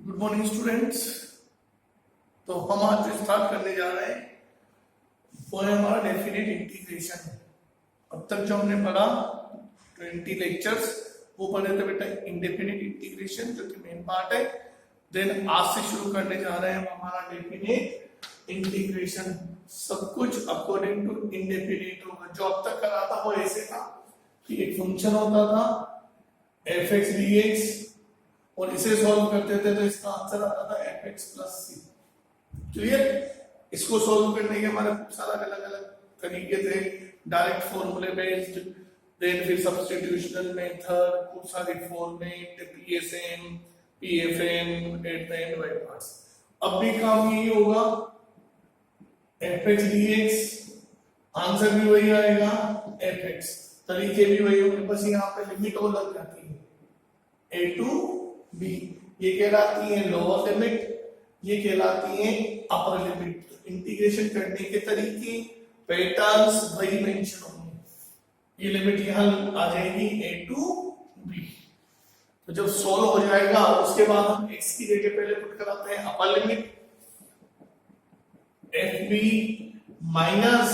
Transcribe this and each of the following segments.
Good morning students. तो हम आज जो स्टार्ट करने जा रहे हैं वो है हमारा डेफिनेट इंटीग्रेशन। अब तक जो हमने पढ़ा 20 लेक्चर्स वो पढ़े थे बेटा इंडेफिनिट इंटीग्रेशन जो कि मेन पार्ट है। देन आज से शुरू करने जा रहे हैं हमारा डेफिनेट इंटीग्रेशन। सब कुछ अकॉर्डिंग टू इंडेफिनिट होगा। जो अब तक करा था वो ऐसे था कि एक फंक्शन होता था f(x) dx और इसे सॉल्व करते थे तो इसका आंसर आता था f(x + c)। क्लियर? इसको सॉल्व करने के हमारे खूब सारा अलग अलग तरीके थे, डायरेक्ट फॉर्मूले बेस्ड, देन फिर सब्स्टिट्यूशनल मेथड, खूब सारी format, PSM, PFM, at the end by parts. अब भी काम यही होगा, f(x) dx आंसर भी वही आएगा, f(x) तरीके भी वही होंगे, बस यहाँ पे लिमिट और लग जाती है a to b। ये कहलाती है लोअर लिमिट, ये कहलाती है अपर लिमिट। तो इंटीग्रेशन करने के तरीके, पैटर्न्स वही मेंशन होंगे। ये लिमिट यहाँ आ जाएगी a to b। तो जब सोल्व हो जाएगा उसके बाद हम x की जगह पहले पुट कराते हैं upper limit fb minus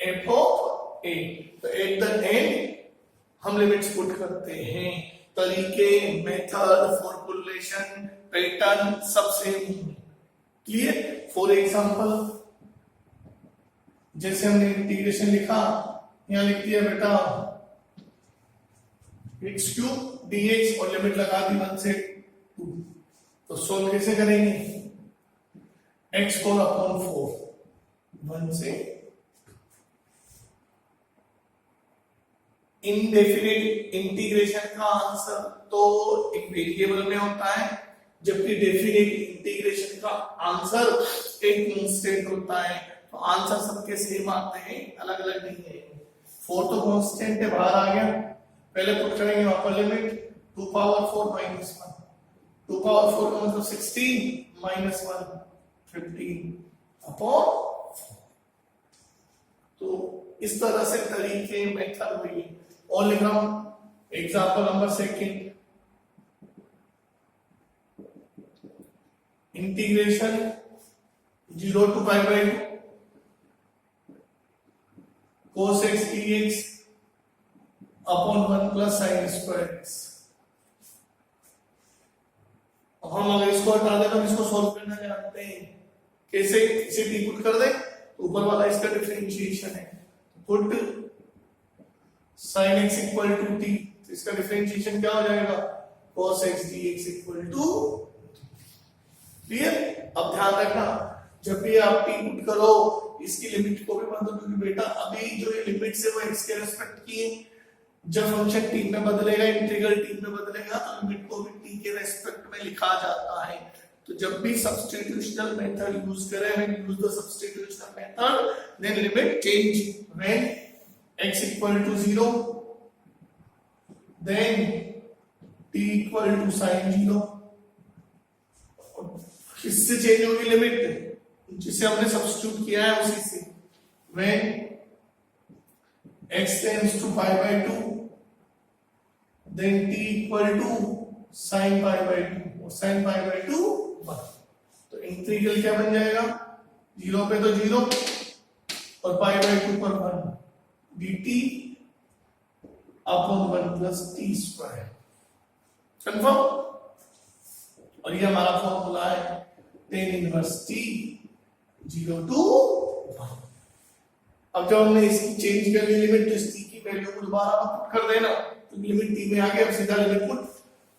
f of a। तो एट द एंड हम लिमिट्स पुट करते हैं। तरीके, मेथड, फॉर्मूलेशन, पैटर्न सब सेम। क्लियर? फॉर एग्जांपल जैसे हमने इंटीग्रेशन लिखा, यहां लिख दिया बेटा x³ dx और लिमिट लगा दी 1 से 2। तो सोल्व कैसे करेंगे? x⁴ 1 से इनडेफिनिट इंटीग्रेशन का आंसर तो एक वेरिएबल में होता है, जबकि डेफिनिट इंटीग्रेशन का आंसर एक कांस्टेंट होता है। तो आंसर सबके सेम आते हैं, अलग अलग नहीं है। 4 तो कांस्टेंट है, बाहर आ गया। पहले पुट करेंगे अपर लिमिट 2⁴ माइनस 1। 2⁴ का मतलब 16 माइनस 1 15 अपॉन। तो इस तरह से तरीके, मेथड हुई। और लिख रहा हूं example number 2, integration 0 to π/2 cos x dx upon 1 + sin²x। अब हम अगर इसको हटा दें तो इसको सॉल्व करना जानते हैं। कैसे? इसे टी पुट कर दे तो ऊपर वाला इसका डिफरेंशिएशन है, पुट sin x = t। तो इसका डिफरेंशिएशन क्या हो जाएगा? cos x dx = clear? अब ध्यान रखना, जब भी आप t पुट करो इसकी लिमिट को भी मत दो, क्योंकि बेटा अभी जो ये लिमिट्स है वो x के रेस्पेक्ट की है। जब फंक्शन t में बदलेगा, इंटीग्रल t में बदलेगा, तो लिमिट को भी t के रेस्पेक्ट में लिखा जाता है। तो जब भी सब्स्टिट्यूशनल मेथड यूज करें, when use the substitutional method, then limit change when x = 0, then t = sin 0। किससे चेंज होगी लिमिट? जिसे हमने सब्स्टिट्यूट किया है उसी से। when x tends to π/2, then t = sin π/2 और sin π/2 1। तो इंटीग्रल क्या बन जाएगा? 0 पे तो 0 और π/2 पर 1 dt अपॉन 1 + t²। कंफर्म? और ये हमारा फॉर्मूला है tan इनवर्स t 0 to 1। अब जब हमने इसकी चेंज कर ली लिमिट, तो इस t की वैल्यू को दोबारा पुट कर देना, तो लिमिट t में आ गया, अब सीधा लिमिट पुट।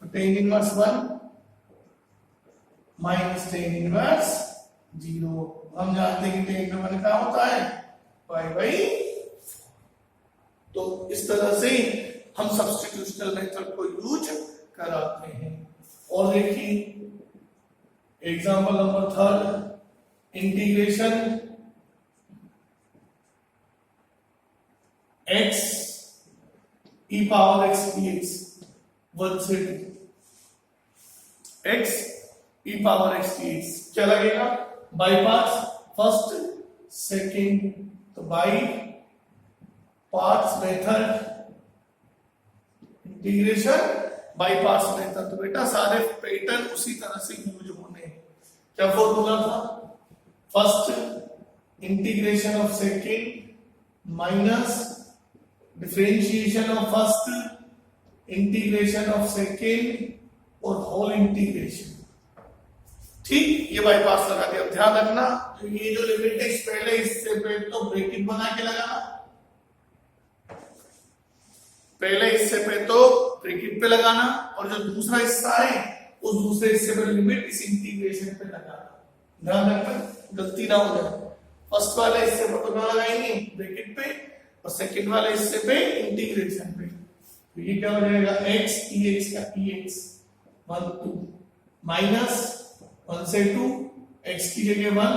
तो tan inverse 1 minus tan inverse 0। हम जानते हैं कि tan में 1 क्या होता है? π/4। तो इस तरह से हम सब्स्टिट्यूशनल मेथड को यूज कराते हैं। और देखिए example number 3, integration x e⁻x dx 1 से 2। x e⁻x dx क्या लगेगा? By parts, first second. तो by parts method integration by parts में था, तो बेटा सारे पैटर्न उसी तरह से यूज होने। क्या फॉर्मूला था? First integration of second minus differentiation of first integration of second और होल इंटीग्रेशन। ठीक, ये बाई पार्ट्स लगा दिया। अब ध्यान रखना, तो ये जो लिमिट है पहले इससे पहले तो ब्रैकेट बना के लगाना, पहले हिस्से पे तो ब्रैकेट पे लगाना, और जो दूसरा हिस्सा है उस दूसरे हिस्से पे लिमिट इस इंटीग्रेशन पे लगाना। ध्यान रखना गलती ना हो जाए। फर्स्ट वाले हिस्से पर तो लगाएंगे ब्रैकेट पे, और सेकंड वाले हिस्से पे इंटीग्रेशन पे। तो ये क्या हो जाएगा? x dx का dx 1 2 माइनस 1 से 2 x की जगह 1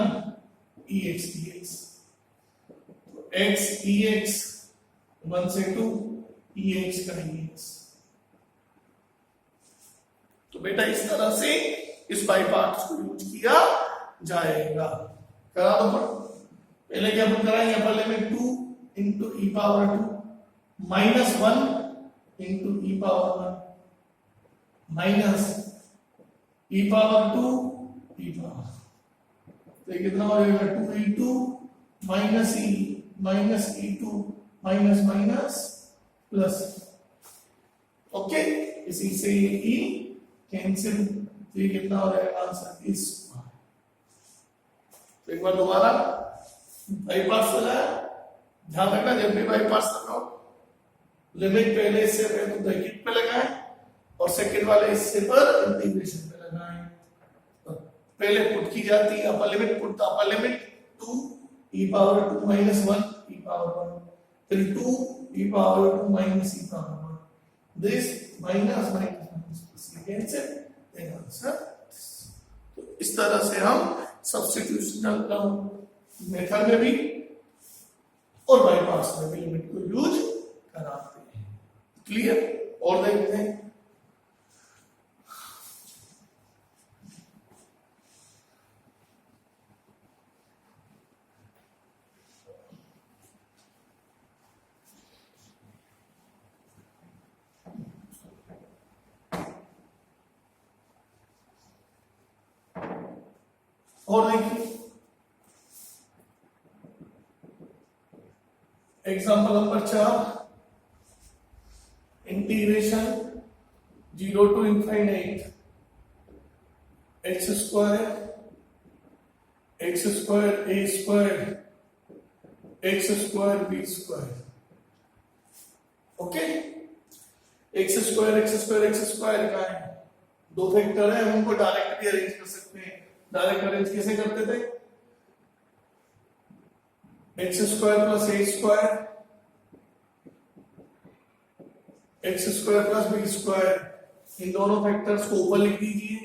dx dx, तो x dx 1 से 2 dx का dx। तो बेटा इस तरह से इस बाई पार्ट्स को यूज किया जाएगा। करा दो पर पहले क्या अपन कराएंगे? अपन limit 2 into e power 2 minus 1 into e power 1 minus e power 2 e power, तो कितना हो जाएगा? 2e2 minus e2 minus minus plus। Okay, इसी से ये e कैंसिल, तो ये कितना हो जाएगा? आंसर इस। तो एक बार दोबारा बाई पार्ट्स लगाया। ध्यान रखना जब भी बाई पार्ट्स लगाओ लिमिट पहले हिस्से पे तो ब्रैकेट पे लगाएं और सेकंड वाले हिस्से पर इंटीग्रेशन पे लगाएं। तो पहले पुट की जाती है upper limit, put the upper limit 2 e power 2 minus 1 e power 1, फिर 2 e power 2 minus e power 1, this minus plus cancel, then answer. तो इस तरह से हम सब्स्टिट्यूशनल मेथड में भी और बाई पार्ट्स में भी लिमिट को यूज कराते हैं। क्लियर? और देखते हैं और देखिए example number 4, integration 0 to infinite x square a square x square b square। Okay, x square का है, दो फैक्टर है, हम उनको डायरेक्ट भी अरेंज कर सकते हैं। डायरेक्ट अरेंज कैसे करते थे? x square plus a square x square plus b square, इन दोनों फैक्टर्स को ऊपर लिख दीजिए।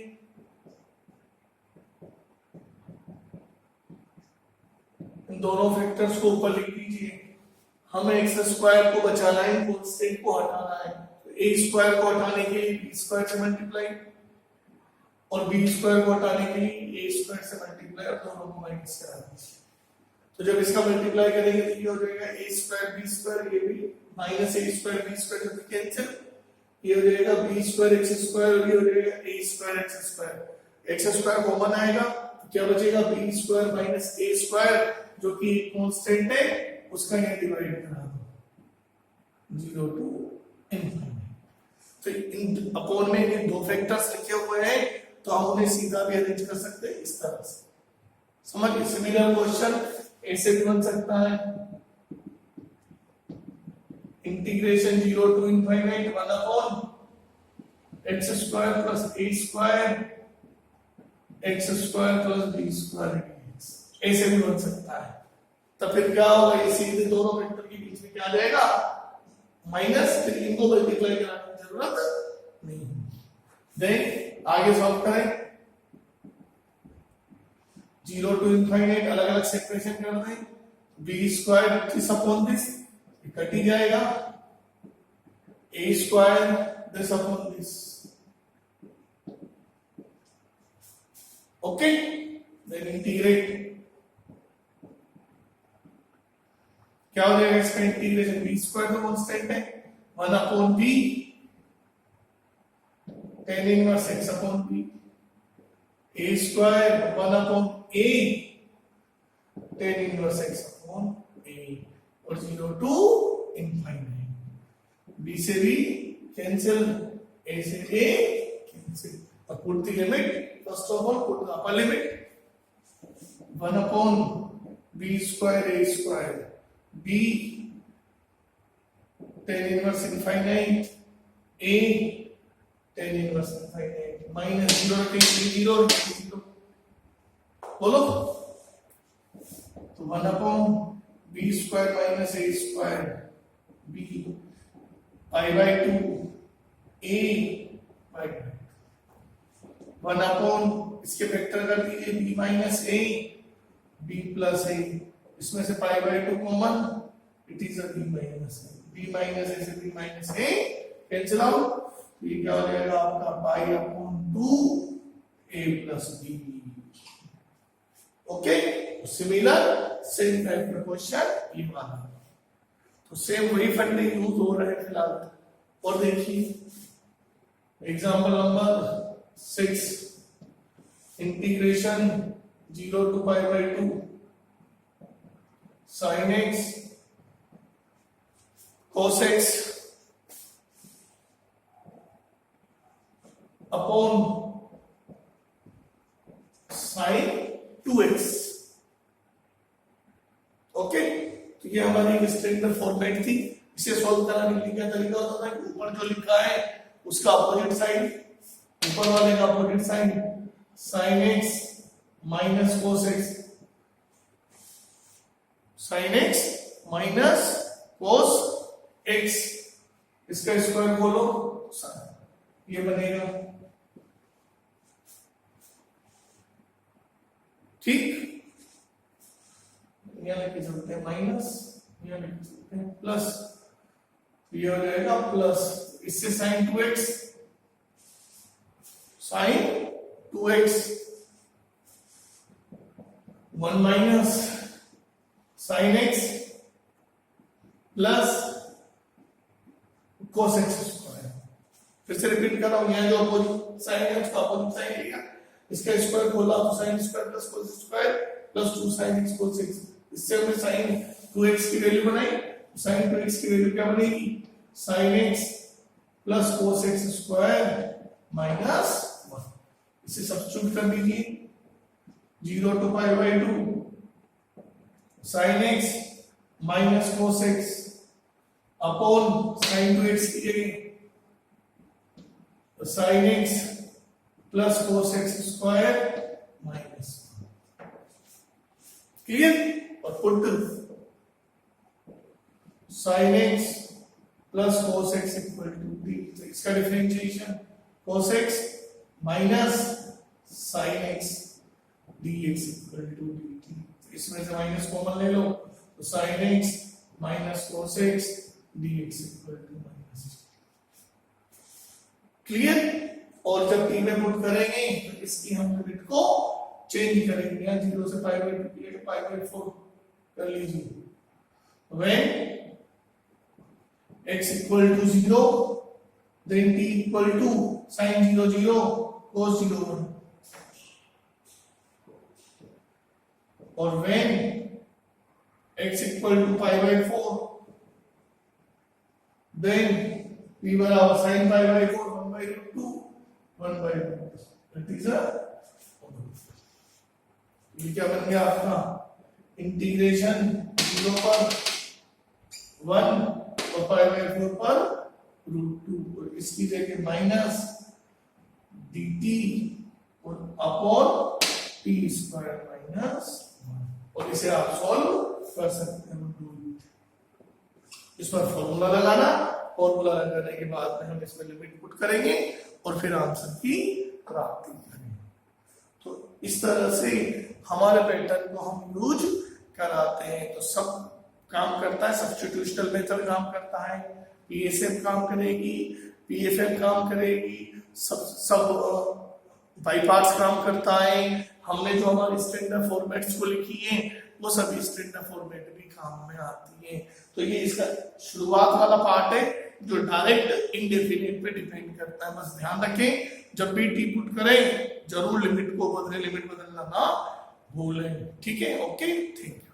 इन दोनों फैक्टर्स को ऊपर लिख दीजिए। हमें एक्स स्क्वायर को बचाना है, कांस्टेंट को हटाना है। तो a स्क्वायर को हटाने के लिए b स्क्वायर से मल्टीप्लाई और b स्क्वायर को हटाने के लिए a स्क्वायर से मल्टीप्लाई, और दोनों को माइनस करा दीजिए। तो जब इसका मल्टीप्लाई करेंगे तो ये हो जाएगा a स्क्वायर b स्क्वायर, ये भी minus a square b square जब कैंसिल, ये हो जाएगा b स्क्वायर x स्क्वायर, और ये हो जाएगा a square x square. x square common आएगा तो क्या बचेगा? b square minus a square, जो कि कांस्टेंट है, उसका यहाँ डिवाइड करा दो 0 to infinite। तो इन अपॉन में ये दो फैक्टर्स लिखे हुए हैं, तो हम उन्हें सीधा भी अरेंज कर सकते हैं इस तरह से। समझ गए? सिमिलर क्वेश्चन ऐसे भी बन सकता है, integration 0 to infinite 1 upon x square plus a square x square plus b square, ऐसे भी बन सकता है। तो फिर क्या होगा? ये सीधे दोनों वेक्टर के बीच में क्या आ जाएगा? माइनस, फिर इनको मल्टीप्लाई कराने की जरूरत नहीं। देन आगे सॉल्व करें। 0 to infinite अलग अलग सेपरेशन कर दें। b square this upon this cut ही जाएगा, a square this upon this. Okay, then integrate, क्या हो जाएगा इसका इंटीग्रेशन? b स्क्वायर तो कांस्टेंट है, 1 upon b tan inverse x upon b, a square 1 upon a tan inverse x upon a, और 0 to infinite. b से b cancel, a से a cancel, और put the limit, first of all put the upper limit 1 upon b square a square b tan inverse infinite a tan inverse infinite minus 0 रखेंगे 0 बोलो, तो 1 upon b square minus a square b pi by 2 a by 1 upon इसके factor कर दीजिए b minus a b plus a, इसमें से pi by 2 common, it is a b minus a, b minus a से b minus a cancel out, तो ये क्या हो जाएगा आपका pi upon 2 a plus b। Okay, similar same type का क्वेश्चन ये वाला, तो सेम वही फंडे यूज हो रहे हैं फिलहाल। और देखिए example number 6, integration 0 to pi by 2 sin x cos x upon sin 2x। Okay, तो ये हमारी स्टैंडर्ड फॉर्मेट थी। इसे सॉल्व कराने के लिए क्या तरीका होता था, ऊपर जो लिखा है उसका अपोजिट साइड, ऊपर वाले का opposite side sin x minus cos x, sin x minus cos x, इसका स्क्वायर खोलो, ये बनेगा, ठीक। यहाँ लेके चलते हैं माइनस, यहाँ लेके चलते हैं प्लस, ये हो जाएगा प्लस, इससे sin 2x, sin 2x 1 minus sin x plus cos x square. फिर से रिपीट कर रहा हूं, यहाँ जो अपोजिट साइन है उसका अपोजिट साइन लिया, इसका स्क्वायर खोला तो sin square plus cos square plus 2 sin x cos x, इससे हमने sin 2x की वैल्यू बनाई, sin 2x की वैल्यू क्या बनेगी, sin x plus cos x square minus 1, इसे सब्स्टिट्यूट कर दीजिए, 0 to pi by 2 sin x minus cos x upon sin 2x की जगह sin x plus cos x square minus, clear. और put sin x plus cos x equal to d, तो इसका differentiation cos x minus sin x dx equal to dt, इसमें से minus common ले लो, तो sin x minus cos x dx equal to minus, clear. और जब t में put करेंगे तो इसकी हम लिमिट को चेंज करेंगे, यहाँ 0 से पाई बाय 2 की जगह पाई बाय 4 कर लीजिए, when x equal to 0 then t equal to sin 0 0 cos 0 1, और when x equal to pi by 4 then p बराबर sin pi by 4 1 by 2 1 by 2, that is a, ये क्या बन गया आपका, इंटीग्रेशन 0 पर 1 और पाई बाय 4 पर √2, और इसकी जगह माइनस dt और अपॉन t स्क्वायर माइनस 1, और इसे आप सॉल्व कर सकते हैं। इस पर फॉर्मूला लगाना, फॉर्मूला लगाने के बाद में हम इसमें लिमिट पुट करेंगे और फिर आंसर की प्राप्ति करेंगे। तो इस तरह से हमारे पैटर्न को हम यूज कराते हैं, तो सब काम करता है, सब्स्टिट्यूशनल मेथड काम करता है, पीएसएम काम करेगी, पीएफएम काम करेगी, सब बाई पार्ट्स काम करता है। हमने जो हमारे स्टैंडर्ड फॉर्मेट्स को लिखी है वो सभी स्टैंडर्ड फॉर्मेट भी काम में आती है। तो ये इसका शुरुआत वाला पार्ट है जो डायरेक्ट इंडेफिनिट पे डिपेंड करता है, बस ध्यान रखें जब भी टी पुट करें जरूर लिमिट को बदलें, लिमिट बदलना ना भूलें। ठीक है, ओके, थैंक यू।